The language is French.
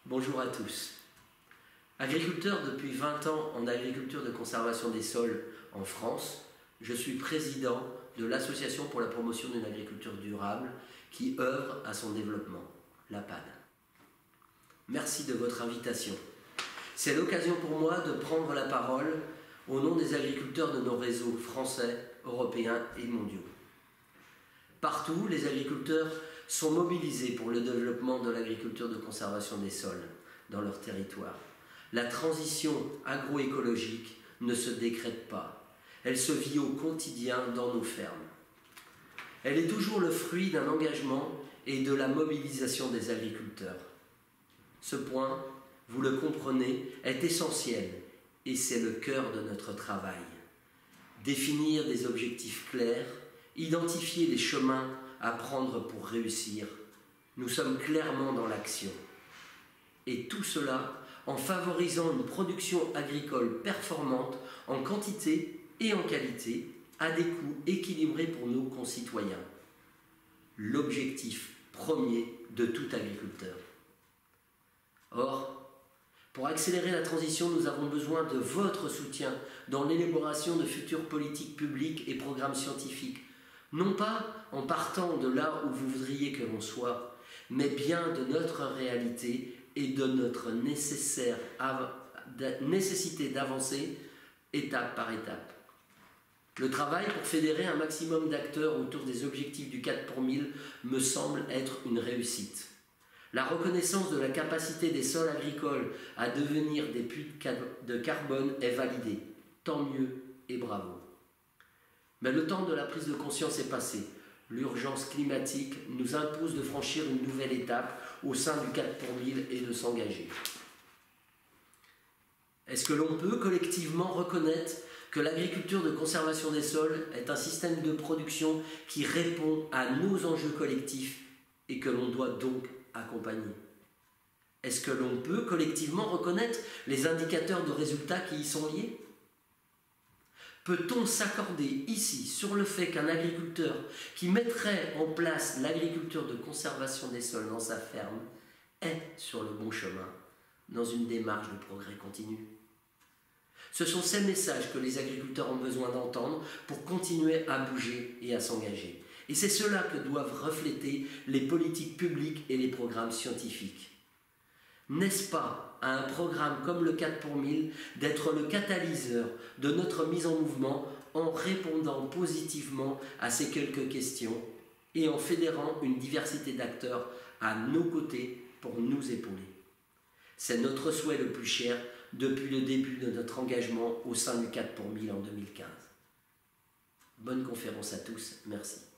Bonjour à tous. Agriculteur depuis 20 ans en agriculture de conservation des sols en France, je suis président de l'Association pour la promotion d'une agriculture durable qui œuvre à son développement, l'APAD. Merci de votre invitation. C'est l'occasion pour moi de prendre la parole au nom des agriculteurs de nos réseaux français, européens et mondiaux. Partout, les agriculteurs sont mobilisés pour le développement de l'agriculture de conservation des sols dans leur territoire. La transition agroécologique ne se décrète pas, elle se vit au quotidien dans nos fermes. Elle est toujours le fruit d'un engagement et de la mobilisation des agriculteurs. Ce point, vous le comprenez, est essentiel et c'est le cœur de notre travail. Définir des objectifs clairs, identifier les chemins à prendre pour réussir. Nous sommes clairement dans l'action. Et tout cela en favorisant une production agricole performante en quantité et en qualité, à des coûts équilibrés pour nos concitoyens. L'objectif premier de tout agriculteur. Or, pour accélérer la transition, nous avons besoin de votre soutien dans l'élaboration de futures politiques publiques et programmes scientifiques. Non pas en partant de là où vous voudriez que l'on soit, mais bien de notre réalité et de notre nécessité d'avancer étape par étape. Le travail pour fédérer un maximum d'acteurs autour des objectifs du 4 pour 1000 me semble être une réussite. La reconnaissance de la capacité des sols agricoles à devenir des puits de carbone est validée. Tant mieux et bravo. Mais le temps de la prise de conscience est passé. L'urgence climatique nous impose de franchir une nouvelle étape au sein du 4 pour 1000 et de s'engager. Est-ce que l'on peut collectivement reconnaître que l'agriculture de conservation des sols est un système de production qui répond à nos enjeux collectifs et que l'on doit donc accompagner? Est-ce que l'on peut collectivement reconnaître les indicateurs de résultats qui y sont liés? Peut-on s'accorder ici sur le fait qu'un agriculteur qui mettrait en place l'agriculture de conservation des sols dans sa ferme est sur le bon chemin, dans une démarche de progrès continu? Ce sont ces messages que les agriculteurs ont besoin d'entendre pour continuer à bouger et à s'engager. Et c'est cela que doivent refléter les politiques publiques et les programmes scientifiques. N'est-ce pas à un programme comme le 4 pour 1000 d'être le catalyseur de notre mise en mouvement en répondant positivement à ces quelques questions et en fédérant une diversité d'acteurs à nos côtés pour nous épauler? C'est notre souhait le plus cher depuis le début de notre engagement au sein du 4 pour 1000 en 2015. Bonne conférence à tous, merci.